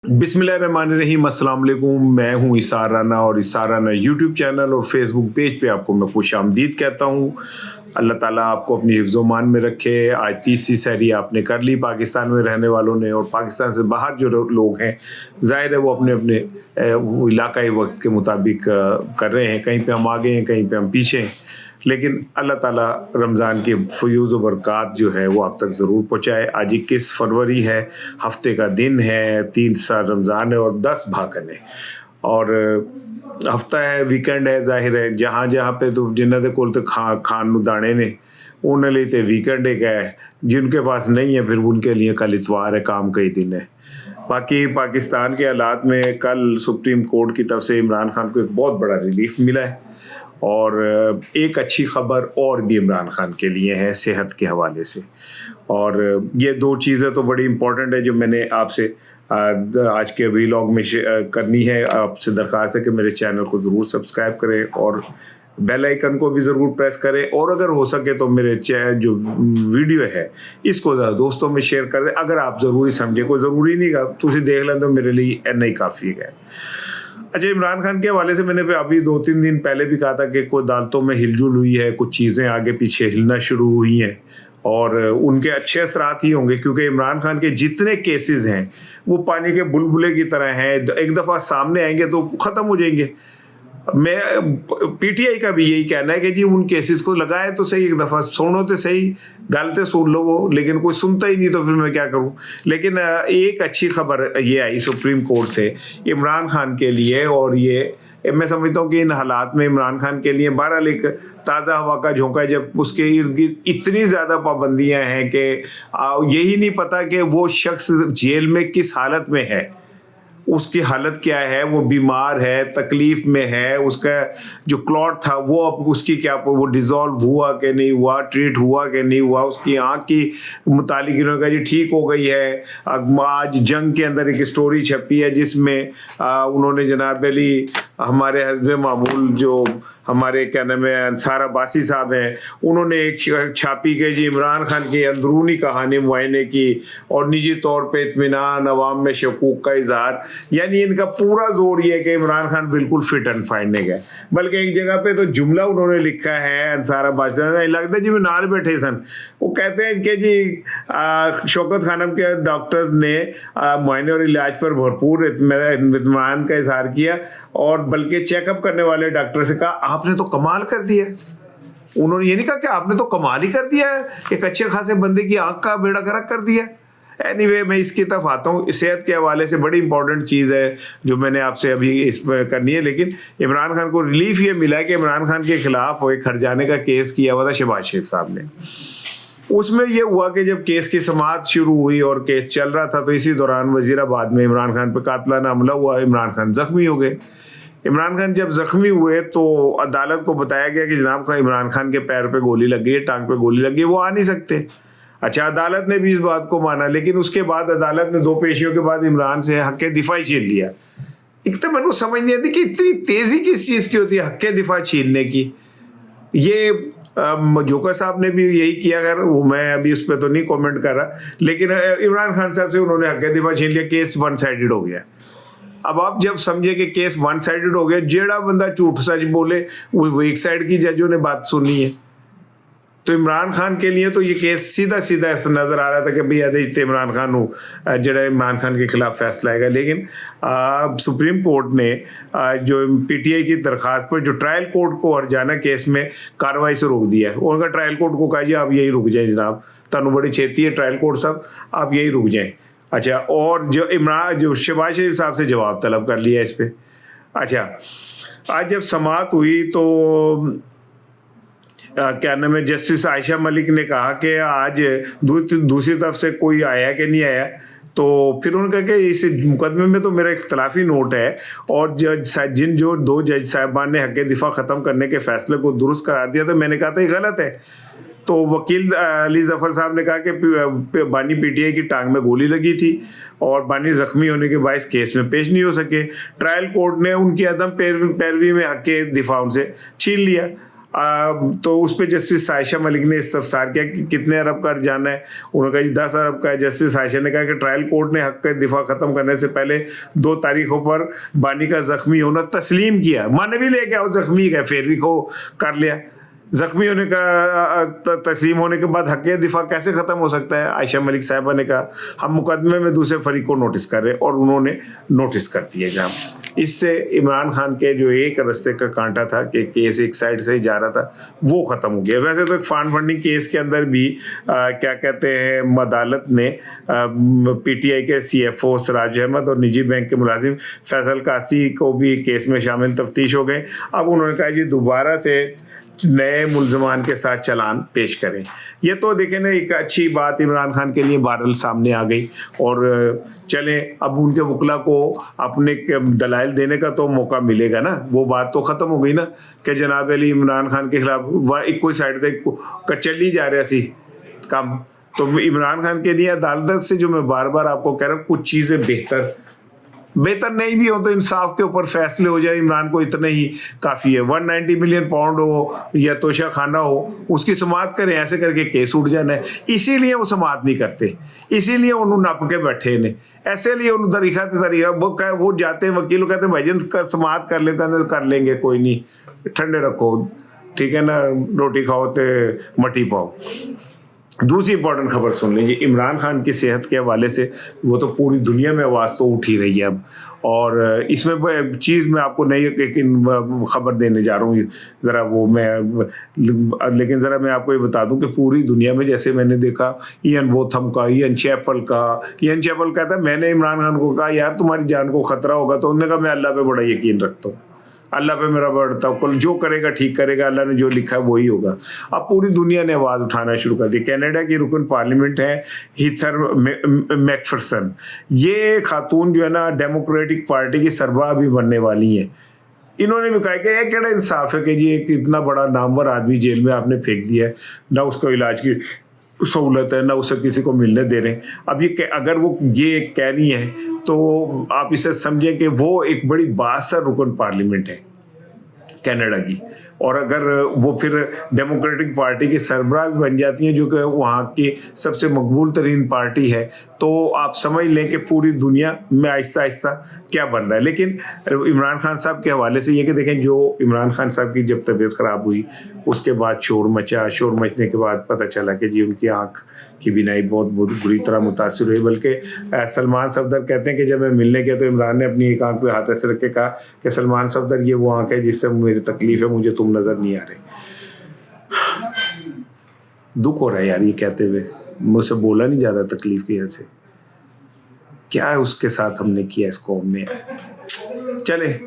बिस्मिल्लाहिर्रहमानिर्रहीम, अस्सलाम वालेकुम। मैं हूँ इसार राना और इसार राना यूट्यूब चैनल और फेसबुक पेज पे आपको मैं खुश आमदीद कहता हूँ। अल्लाह ताला आपको अपनी हिफ्ज़-ओ-मान में रखे। आज तीसरी सहरी आपने कर ली पाकिस्तान में रहने वालों ने, और पाकिस्तान से बाहर जो लोग हैं ज़ाहिर है वो अपने अपने वो इलाकाई वक्त के मुताबिक कर रहे हैं। कहीं पे हम आगे हैं, कहीं पे हम पीछे हैं, लेकिन अल्लाह ताला रमज़ान के फ़यूज़ व बरक़ात जो है वो आप तक ज़रूर पहुँचाए। आज 21 फरवरी है, हफ़्ते का दिन है, 3 साल रमज़ान है और 10 भागन है, और हफ़्ता है, वीकेंड है। ज़ाहिर है जहाँ जहाँ पे तो जिन्हों के कोल तो खान नूं दाने ने उन्होंने लिए तो वीकेंड एक है, जिनके पास नहीं है फिर उनके लिए कल इतवार है, काम कई दिन है। बाकी पाकिस्तान के हालात में कल सुप्रीम कोर्ट की तरफ से इमरान खान को एक बहुत बड़ा रिलीफ मिला है, और एक अच्छी ख़बर और भी इमरान खान के लिए है सेहत के हवाले से। और ये दो चीज़ें तो बड़ी इम्पोर्टेंट है जो मैंने आपसे आज के वीलॉग में करनी है। आपसे दरख्वास्त है कि मेरे चैनल को ज़रूर सब्सक्राइब करें और बेल आइकन को भी ज़रूर प्रेस करें, और अगर हो सके तो मेरे जो वीडियो है इसको दोस्तों में शेयर कर दें। अगर आप ज़रूरी समझें, कोई ज़रूरी नहीं का तुम देख लें तो मेरे लिए इतना ही काफ़ी है। अच्छा, इमरान खान के हवाले से मैंने अभी 2-3 दिन पहले भी कहा था कि कोई अदालतों में हिलजुल हुई है, कुछ चीज़ें आगे पीछे हिलना शुरू हुई हैं, और उनके अच्छे असरात ही होंगे, क्योंकि इमरान खान के जितने केसेस हैं वो पानी के बुलबुले की तरह हैं। एक दफ़ा सामने आएंगे तो ख़त्म हो जाएंगे। मैं पीटीआई का भी यही कहना है कि जी उन केसेस को लगाए तो सही, एक दफ़ा सुनो तो सही, गलते सुन लो वो, लेकिन कोई सुनता ही नहीं तो फिर मैं क्या करूं। लेकिन एक अच्छी खबर ये आई सुप्रीम कोर्ट से इमरान खान के लिए, और ये मैं समझता हूँ कि इन हालात में इमरान खान के लिए बहरहाल एक ताज़ा हवा का झोंका है, जब उसके इर्द गिर्द इतनी ज़्यादा पाबंदियाँ हैं कि यही नहीं पता कि वो शख्स जेल में किस हालत में है, उसकी हालत क्या है, वो बीमार है, तकलीफ में है, उसका जो क्लॉट था वो अब उसकी क्या वो डिज़ोल्व हुआ कि नहीं हुआ, ट्रीट हुआ कि नहीं हुआ, उसकी आँख की मुतालिक इन्होंने कहा जी ठीक हो गई है। आज जंग के अंदर एक स्टोरी छपी है जिसमें उन्होंने जनाब अली हमारे हस्बे मामूल जो हमारे क्या नाम है अंसार अब्बासी साहब हैं, उन्होंने एक छापी कि जी इमरान खान की अंदरूनी कहानी मुआयने की और निजी तौर पे इत्मीनान, अवाम में शकूक का इजहार। यानी इनका पूरा जोर ये है कि इमरान खान बिल्कुल फिट एंड फाइन नहीं गए। बल्कि एक जगह पे तो जुमला उन्होंने लिखा है अंसार अब्बासी साहब, लगता है जी मैं नाल बैठे सन, वो कहते हैं कि जी शौकत खानम के डॉक्टर्स ने मुआयने और इलाज पर भरपूर इत्मीनान का इजहार किया, और बल्कि चेकअप करने वाले डॉक्टर से कहा आपने तो कमाल कर दिया। उन्होंने ये नहीं कहा कि आपने तो कमाल ही कर दिया है, एक अच्छे खासे बंदे की आंख का बेड़ा गर्क कर दिया। एनीवे, मैं इसकी तरफ आता हूँ। सेहत के हवाले से बड़ी इंपॉर्टेंट चीज़ है जो मैंने आपसे अभी इस पर करनी है, लेकिन इमरान खान को रिलीफ ये मिला है कि इमरान खान के खिलाफ एक हर्जाने का केस किया हुआ था शहबाज शरीफ साहब ने। उसमें यह हुआ कि जब केस की समाअत शुरू हुई और केस चल रहा था तो इसी दौरान वजीराबाद में इमरान खान पर कातलाना हमला हुआ, इमरान खान जख्मी हो गए। इमरान खान जब जख्मी हुए तो अदालत को बताया गया कि जनाब का इमरान खान के पैर पे गोली लग गई है, टांग पे गोली लग गई, वो आ नहीं सकते। अच्छा, अदालत ने भी इस बात को माना, लेकिन उसके बाद अदालत ने 2 पेशियों के बाद इमरान से हक़ दिफा छीन लिया। एक तो मैंने समझ नहीं आती कि इतनी तेज़ी किस चीज़ की होती है हक़ दिफा छीनने की। ये जोका साहब ने भी यही किया, अगर वो मैं अभी उस पर तो नहीं कमेंट कर रहा, लेकिन इमरान खान साहब से उन्होंने हक़ दिफा छीन लिया, केस 1 साइडेड हो गया। अब आप जब समझे कि केस 1 साइडेड हो गया, जेड़ा बंदा झूठ सच बोले वो एक साइड की जजों ने बात सुनी है, तो इमरान खान के लिए तो ये केस सीधा सीधा ऐसा नज़र आ रहा था कि भाई आदेश इमरान खान हो जड़ा इमरान खान के खिलाफ फैसला आएगा। लेकिन सुप्रीम कोर्ट ने जो पीटीआई की दरख्वास्त पर जो ट्रायल कोर्ट को हरजाना केस में कार्रवाई से रोक दिया है, उनका ट्रायल कोर्ट को कहा जी आप यही रुक जाएं जनाब, तनु बड़ी छेती है ट्रायल कोर्ट साहब, आप यही रुक जाएं। अच्छा, और जो शहबाज शरीफ साहब से जवाब तलब कर लिया इस पर। अच्छा, आज जब समाअत हुई तो क्या नाम है जस्टिस आयशा मलिक ने कहा कि आज दूसरी तरफ से कोई आया कि नहीं आया, तो फिर उन्होंने कहा कि इस मुकदमे में तो मेरा इख्तलाफी नोट है, और जिन जो 2 जज साहिबान ने हक़ दिफा ख़त्म करने के फैसले को दुरुस्त करार दिया, तो मैंने कहा था ये गलत है। तो वकील अली जफ़र साहब ने कहा कि बानी पीटीआई की टांग में गोली लगी थी और बानी ज़ख्मी होने के बायस केस में पेश नहीं हो सके। ट्रायल कोर्ट ने उनकी अदम पैरवी में हक़ दिफा उनसे छीन लिया। तो उस पर जस्टिस आयशा मलिक ने इस्तफसार किया कि कितने अरब का जाना है। उन्होंने कहा जी 10 अरब का है। जस्टिस आयशा ने कहा कि ट्रायल कोर्ट ने हक दिफा खत्म करने से पहले 2 तारीखों पर बानी का जख्मी होना तस्लीम किया। माने भी ले गया, वो जख्मी गए, फिर भी को कर लिया। जख्मी होने का तस्लीम होने के बाद हक दिफा कैसे ख़त्म हो सकता है? आयशा मलिक साहिबा ने कहा हम मुकदमे में दूसरे फरीक को नोटिस कर रहे हैं, और उन्होंने नोटिस कर दिए जहाँ इससे इमरान खान के जो एक रास्ते का कांटा था कि केस एक साइड से ही जा रहा था, वो ख़त्म हो गया। वैसे तो फंड फंडिंग केस के अंदर भी क्या कहते हैं, अदालत ने पीटीआई के CFO सिराज अहमद और निजी बैंक के मुलाजिम फैसल कासी को भी केस में शामिल तफ्तीश हो गए। अब उन्होंने कहा जी दोबारा से नए मुल्ज़मान के साथ चालान पेश करें। ये तो देखें ना, एक अच्छी बात इमरान खान के लिए बहरहाल सामने आ गई, और चले अब उनके वकला को अपने दलाइल देने का तो मौका मिलेगा ना। वो बात तो ख़त्म हो गई ना कि जनाब अली इमरान खान के खिलाफ एक कोई साइड तक चली जा रहा सी काम। तो इमरान खान के लिए अदालत से, जो मैं बार बार आपको कह रहा हूँ, कुछ चीज़ें बेहतर नहीं भी हो तो इंसाफ के ऊपर फैसले हो जाए, इमरान को इतने ही काफ़ी है। 190 मिलियन पाउंड हो या तोशा खाना हो, उसकी समाअत करें, ऐसे करके केस उठ जाना है। इसीलिए वो समाअत नहीं करते, इसीलिए उन्होंने नप के बैठे ने, ऐसे लिए उन्होंने तरीका वो जाते हैं वकीलों कहते हैं भाईजान का समाअत कर लेंगे, कोई नहीं, ठंडे रखो, ठीक है ना, रोटी खाओ तो मटी पाओ। दूसरी इंपॉर्टेंट खबर सुन लीजिए, इमरान खान की सेहत के हवाले से वो तो पूरी दुनिया में आवाज़ तो उठ ही रही है अब, और इसमें चीज़ मैं आपको नई एक खबर देने जा रहा हूँ ज़रा, लेकिन ज़रा मैं आपको ये बता दूं कि पूरी दुनिया में, जैसे मैंने देखा इयन बोथम का, इयन चैपल कहता है मैंने इमरान खान को कहा यार तुम्हारी जान को ख़तरा होगा, तो उन्होंने कहा मैं अल्लाह पे बड़ा यकीन रखता हूँ, अल्लाह पे मेरा बड़ा तवक्कुल, जो करेगा ठीक करेगा, अल्लाह ने जो लिखा है वही होगा। अब पूरी दुनिया ने आवाज़ उठाना शुरू कर दी। कनाडा की रुकन पार्लियामेंट है हीथर मैकफरसन, ये खातून जो है ना डेमोक्रेटिक पार्टी की सरबराह भी बनने वाली हैं। इन्होंने भी कहा कि ये केड़ा इंसाफ है कि जी एक इतना बड़ा नामवर आदमी जेल में आपने फेंक दिया है, ना उसको इलाज की सहूलत है, ना उसे किसी को मिलने दे रहे हैं। अब ये अगर वो ये कह रही है तो आप इसे समझें कि वो एक बड़ी बासर रुकन पार्लियामेंट है कनाडा की, और अगर वो फिर डेमोक्रेटिक पार्टी की सरबराह भी बन जाती हैं जो कि वहाँ की सबसे मकबूल तरीन पार्टी है, तो आप समझ लें कि पूरी दुनिया में आहिस्ता आहिस्ता क्या बन रहा है। लेकिन इमरान खान साहब के हवाले से ये कि देखें, जो इमरान खान साहब की जब तबीयत ख़राब हुई उसके बाद शोर मचने के बाद पता चला कि जी उनकी आँख की बीनाई बहुत बुरी तरह मुतासिर हुई। बल्कि सलमान सफदर कहते हैं कि जब मैं मिलने गया तो इमरान ने अपनी एक आँख पे हाथ ऐसे रख के कहा कि सलमान सफदर ये वो आँख है जिससे मेरी तकलीफ़ है, मुझे तुम नज़र नहीं आ रहे। दुख हो रहा है यार ये कहते हुए, मुझसे बोला नहीं जाता तकलीफ़ की वजह से। क्या है उसके साथ हमने किया इस कौम में। चले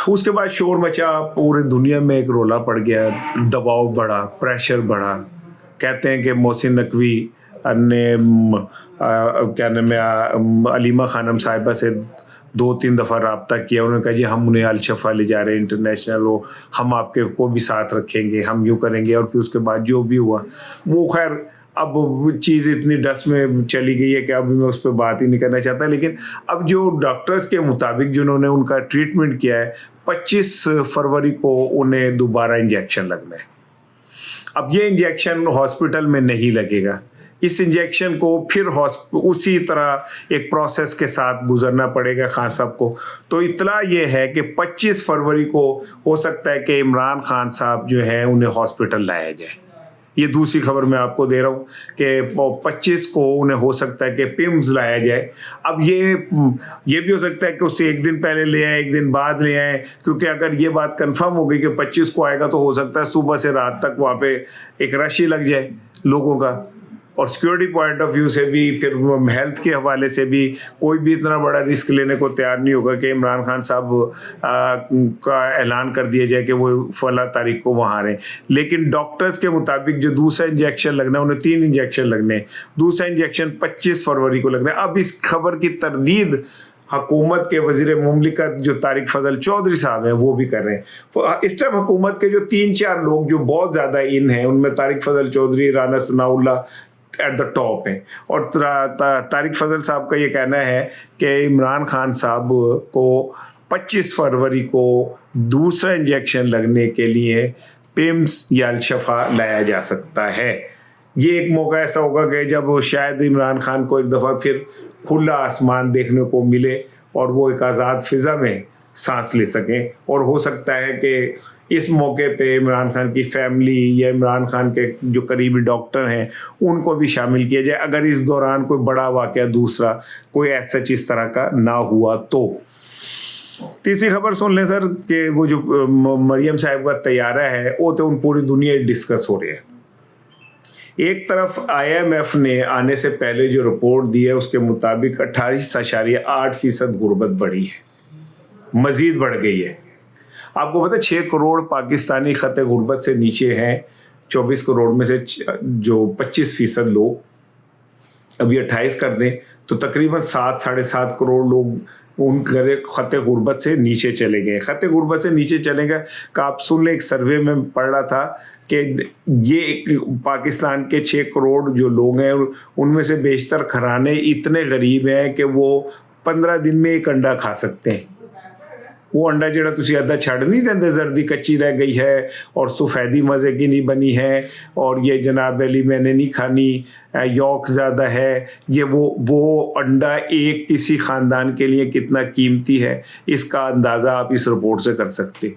उसके बाद शोर मचा, पूरे दुनिया में एक रोला पड़ गया, दबाव बढ़ा, प्रेशर बढ़ा। कहते हैं कि मोहसिन नकवी ने क्या नाम है अलीमा खानम साहिबा से 2-3 दफ़ा रब्ता किया। उन्होंने कहा जी हम उन्हें अल-शफा ले जा रहे हैं इंटरनेशनल, वो हम आपके को भी साथ रखेंगे, हम यूँ करेंगे। और फिर उसके बाद जो भी हुआ वो खैर अब चीज़ इतनी डस्ट में चली गई है कि अब मैं उस पर बात ही नहीं करना चाहता। लेकिन अब जो डॉक्टर्स के मुताबिक जिन्होंने उनका ट्रीटमेंट किया है, 25 फरवरी को उन्हें दोबारा इंजेक्शन लगना है। अब ये इंजेक्शन हॉस्पिटल में नहीं लगेगा, इस इंजेक्शन को फिर उसी तरह एक प्रोसेस के साथ गुजरना पड़ेगा खान साहब को। तो इतला ये है कि 25 फरवरी को हो सकता है कि इमरान खान साहब जो है उन्हें हॉस्पिटल लाया जाए। ये दूसरी खबर मैं आपको दे रहा हूँ कि 25 को उन्हें हो सकता है कि पिम्स लाया जाए। अब ये भी हो सकता है कि उससे एक दिन पहले ले आए, एक दिन बाद ले आए, क्योंकि अगर ये बात कंफर्म हो गई कि 25 को आएगा तो हो सकता है सुबह से रात तक वहाँ पे एक रश ही लग जाए लोगों का। और सिक्योरिटी पॉइंट ऑफ व्यू से भी, फिर हेल्थ के हवाले से भी कोई भी इतना बड़ा रिस्क लेने को तैयार नहीं होगा कि इमरान खान साहब का ऐलान कर दिया जाए कि वो फला तारीख को वहाँ आ रहे हैं। लेकिन डॉक्टर्स के मुताबिक जो दूसरा इंजेक्शन लगना है, उन्हें 3 इंजेक्शन लगने हैं। दूसरा इंजेक्शन 25 फरवरी को लगना है। अब इस खबर की तरदीद हुकूमत के वज़ीर मुमलिकत जो तारिक फजल चौधरी साहब हैं वो भी कर रहे हैं। तो इस टाइम हुकूमत के जो 3-4 लोग जो बहुत ज़्यादा इन हैं, उनमें Tariq Fazal Chaudhry, Rana Sanaullah at the top हैं। और तारिक फजल साहब का ये कहना है कि इमरान खान साहब को 25 फरवरी को दूसरा इंजेक्शन लगने के लिए पिम्स या अलशफा लाया जा सकता है। ये एक मौका ऐसा होगा कि जब शायद इमरान खान को एक दफ़ा फिर खुला आसमान देखने को मिले और वो एक आज़ाद फ़िज़ा में सांस ले सकें, और हो सकता है कि इस मौके पे इमरान खान की फैमिली या इमरान खान के जो करीबी डॉक्टर हैं उनको भी शामिल किया जाए, अगर इस दौरान कोई बड़ा वाक़या दूसरा कोई ऐसा इस तरह का ना हुआ तो। तीसरी खबर सुन लें सर कि वो जो मरियम साहब का तैयारा है वो तो उन पूरी दुनिया डिस्कस हो रही है। एक तरफ IMF ने आने से पहले जो रिपोर्ट दी है उसके मुताबिक 28.8% गुर्बत बढ़ी है, मजीद बढ़ गई है। आपको पता है 6 करोड़ पाकिस्तानी खते गुर्बत से नीचे हैं, 24 करोड़ में से जो 25% लोग, अभी 28 कर दें तो तकरीबन 7-7.5 करोड़ लोग उन खते गुर्बत से नीचे चले गए। खते गुर्बत से नीचे चले गए का आप सुन लें, एक सर्वे में पढ़ रहा था कि ये पाकिस्तान के 6 करोड़ जो लोग हैं उनमें से बेशतर घराने इतने गरीब हैं कि वो 15 दिन में एक अंडा खा सकते हैं। वो अंडा जड़ा तुसी अद्धा छड़ नहीं देंदे, जर्दी कच्ची रह गई है और सफ़ेदी मज़े की नहीं बनी है और ये जनाब अली मैंने नहीं खानी, यौक ज़्यादा है, ये वो अंडा एक किसी ख़ानदान के लिए कितना कीमती है इसका अंदाज़ा आप इस रिपोर्ट से कर सकते।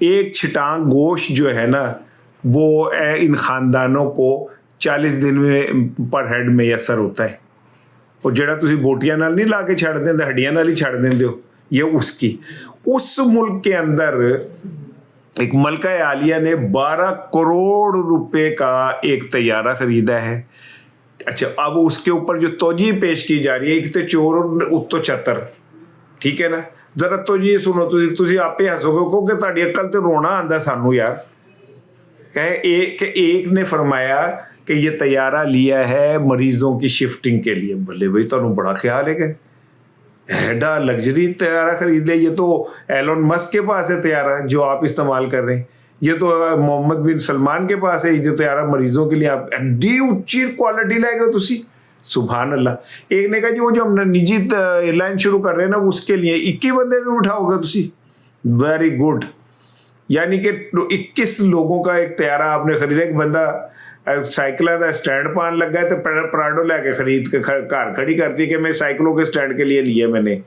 एक छिटांग गोश्त जो है ना वो इन ख़ानदानों को 40 दिन में पर हेड मैसर होता है, और जड़ा तुसी बोटियां नाल नहीं ला के छड़ देंदे, हड्डियां नाल ही छड़ देंदे हो, ये उसकी। उस मुल्क के अंदर एक मलका आलिया ने 12 करोड़ रुपए का एक तैयारा खरीदा है। अच्छा, अब उसके ऊपर जो तोजी पेश की जा रही है, एक तो चोर उत्तो चतर, ठीक है ना। जरा तो ये सुनो, तुसी आपे हसोगे को कि ताड़ी अक्ल ते रोना आंदा सानू यार। कहे एक ने फरमाया कि ये तैयारा लिया है मरीजों की शिफ्टिंग के लिए। भले भाई तुहानू बड़ा ख्याल है कि हेडा लग्जरी तैयारा खरीद लिया, ये तो एलोन मस्क के पास है तैयारा जो आप इस्तेमाल कर रहे हैं, ये तो मोहम्मद बिन सलमान के पास है जो तैयारा मरीजों के लिए आप एडी उच्ची क्वालिटी लाएगा तुसी, सुभान अल्लाह। एक ने कहा जी वो जो हम निजी एयरलाइन शुरू कर रहे हैं ना उसके लिए 21 बंदे ने उठाओगे तुसी, वेरी गुड। यानी कि 21 लोगों का एक तैयारा आपने खरीदा। एक बंदा साइकिल का स्टैंड पान लगा है तो पराडो लेके खरीद के घर खड़ी करती है कि मैं साइकिलों के स्टैंड के लिए लिया मैंने।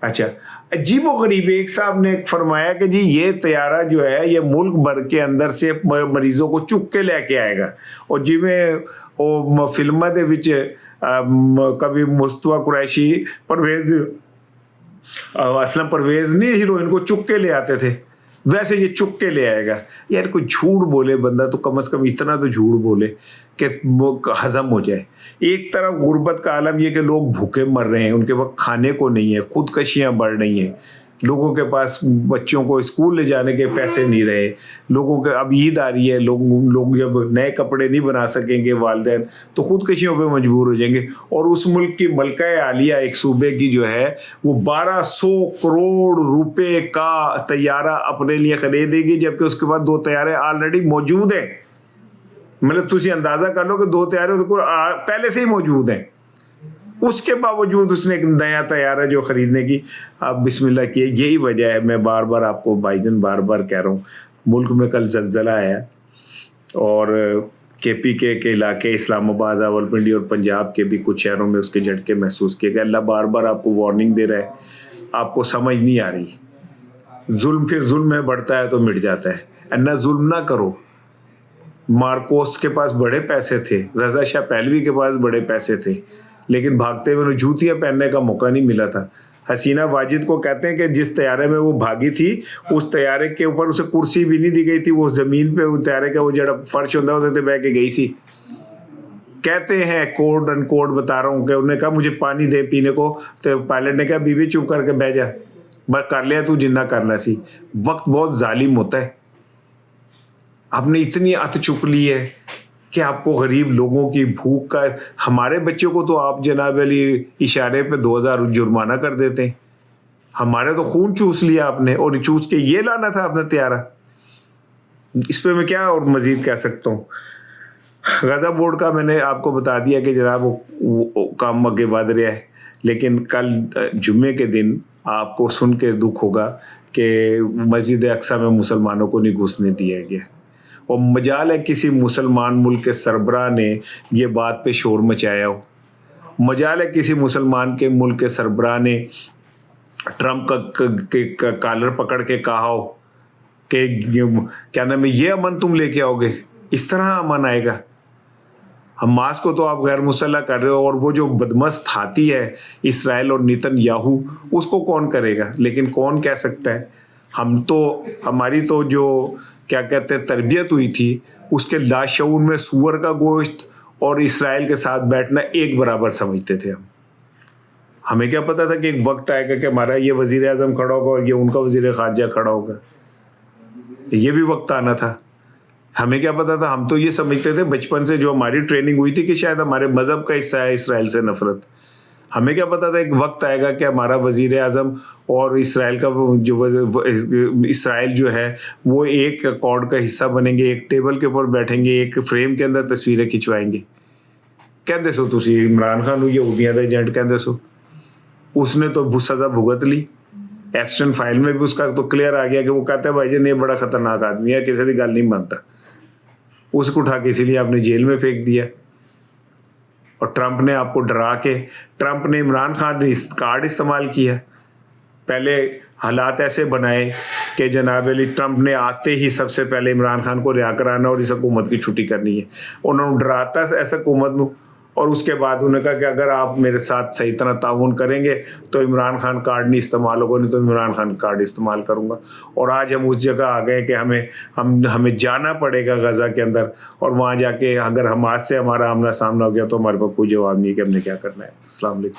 अच्छा, अजीब व गरीब एक साहब ने फरमाया कि जी ये तैयारा जो है ये मुल्क भर के अंदर से मरीजों को चुक के लेके आएगा, और जिमें वो फिल्मा दे विच कभी मुस्तफा कुरैशी परवेज असलम परवेज नहीं हीरोइन को चुक के ले आते थे, वैसे ये चुक के ले आएगा। यार कोई झूठ बोले बंदा तो कम से कम इतना तो झूठ बोले कि वो हजम हो जाए। एक तरफ गुर्बत का आलम ये कि लोग भूखे मर रहे हैं, उनके पास खाने को नहीं है, खुदकशियां बढ़ रही हैं, लोगों के पास बच्चों को स्कूल ले जाने के पैसे नहीं रहे, लोगों के अब ईद आ रही है, लोग जब नए कपड़े नहीं बना सकेंगे वालिदैन तो खुदकशियों पे मजबूर हो जाएंगे। और उस मुल्क की मलका आलिया एक सूबे की जो है वो 1200 करोड़ रुपए का तैयारा अपने लिए खरीदेगी, जबकि उसके बाद 2 तैयारे ऑलरेडी मौजूद हैं। मतलब तुसी अंदाजा कर लो कि 2 तैयारे पहले से ही मौजूद हैं, उसके बावजूद उसने एक नया तैयारा जो खरीदने की आप बिस्मिल्लाह किए। यही वजह है, मैं बार बार आपको भाईजान बार बार कह रहा हूँ, मुल्क में कल ज़लज़ला आया और KPK के इलाके इस्लामाबाद, रावलपिंडी और पंजाब के भी कुछ शहरों में उसके झटके महसूस किए गए। अल्लाह बार बार आपको वार्निंग दे रहा है, आपको समझ नहीं आ रही। जुल्म फिर जुल्म में बढ़ता है तो मिट जाता है, अन्ना जुल्म ना करो। मार्कोस के पास बड़े पैसे थे, रज़ा शाह पहलवी के पास बड़े पैसे थे, लेकिन भागते हुए उन्हें जूतियाँ पहनने का मौका नहीं मिला था। हसीना वाजिद को कहते हैं कि जिस तैयारे में वो भागी थी उस तैयारे के ऊपर उसे कुर्सी भी नहीं दी गई थी, वो ज़मीन पे उस तैयारे का वो जड़ा फर्श होता होते बह के गई सी। कहते हैं कोड अनकोड बता रहा हूँ कि उन्होंने कहा मुझे पानी दे पीने को, तो पायलट ने कहा बीबी चुप करके बह जा, बस कर लिया तू जिन्ना करना सी। वक्त बहुत जालिम होता है, आपने इतनी अत चुक ली है कि आपको गरीब लोगों की भूख का, हमारे बच्चों को तो आप जनाब अली इशारे पे 2000 जुर्माना कर देते हैं, हमारे तो खून चूस लिया आपने, और चूस के ये लाना था आपने तैयारा। इस पे मैं क्या और मजीद कह सकता हूँ। गज़ा बोर्ड का मैंने आपको बता दिया कि जनाब वो काम आगे बढ़ रहा है, लेकिन कल जुम्मे के दिन آپ کو سن کے دکھ ہوگا کہ مسجد اقصی میں مسلمانوں کو نہیں گھسنے دیا گیا، اور مجال ہے کسی مسلمان ملک کے سربراہ نے یہ بات پہ شور مچایا ہو، مجال ہے کسی مسلمان کے ملک کے سربراہ نے ٹرمپ کا کالر پکڑ کے کہا ہو کہ کیا نام ہے یہ امن تم لے کے آؤ گے، اس طرح امن آئے گا؟ حماس کو تو آپ غیر مسلح کر رہے ہو، اور وہ جو بدمست ہاتھی ہے اسرائیل اور نیتن یاہو، اس کو کون کرے گا؟ لیکن کون کہہ سکتا ہے؟ ہماری تو جو کیا کہتے ہیں تربیت ہوئی تھی، اس کے لاشعور میں سور کا گوشت اور اسرائیل کے ساتھ بیٹھنا ایک برابر سمجھتے تھے ہمیں کیا پتا تھا کہ ایک وقت آئے گا کہ ہمارا یہ وزیر اعظم کھڑا ہوگا اور یہ ان کا وزیر خارجہ کھڑا ہوگا؟ یہ بھی وقت آنا تھا، ہمیں کیا پتا تھا؟ ہم تو یہ سمجھتے تھے بچپن سے، جو ہماری ٹریننگ ہوئی تھی کہ شاید ہمارے مذہب کا حصہ ہے اسرائیل سے نفرت. ہمیں کیا پتا تھا ایک وقت آئے گا کہ ہمارا وزیر اعظم اور اسرائیل کا اسرائیل جو ہے وہ ایک اکارڈ کا حصہ بنیں گے، ایک ٹیبل کے اوپر بیٹھیں گے، ایک فریم کے اندر تصویریں کھنچوائیں گے. کہندے سو تسی عمران خان یہودیاں دا ایجنٹ کہندے سو، اس نے تو سزا بھگت لی. ایپسٹن فائل میں بھی اس کا تو کلیئر آ گیا کہ وہ کہتا ہے بھائی جان یہ بڑا خطرناک آدمی ہے، کسی کی گل نہیں مانتا. اس کو اٹھا کے اسی لیے آپ نے جیل میں پھینک دیا. اور ٹرمپ نے آپ کو ڈرا کے، ٹرمپ نے عمران خان نے کارڈ استعمال کیا. پہلے حالات ایسے بنائے کہ جناب علی ٹرمپ نے آتے ہی سب سے پہلے عمران خان کو رہا کرانا اور اس حکومت کی چھٹی کرنی ہے. انہوں نے ڈراتا ایسا حکومت کو، اور اس کے بعد انہوں نے کہا کہ اگر آپ میرے ساتھ صحیح طرح تعاون کریں گے تو عمران خان کارڈ نہیں استعمال ہوگا، نہیں تو عمران خان کارڈ استعمال کروں گا. اور آج ہم اس جگہ آ گئے کہ ہمیں جانا پڑے گا غزہ کے اندر، اور وہاں جا کے اگر حماس سے ہمارا آمنا سامنا ہو گیا تو ہمارے پاس کوئی جواب نہیں کہ ہم نے کیا کرنا ہے. السلام علیکم.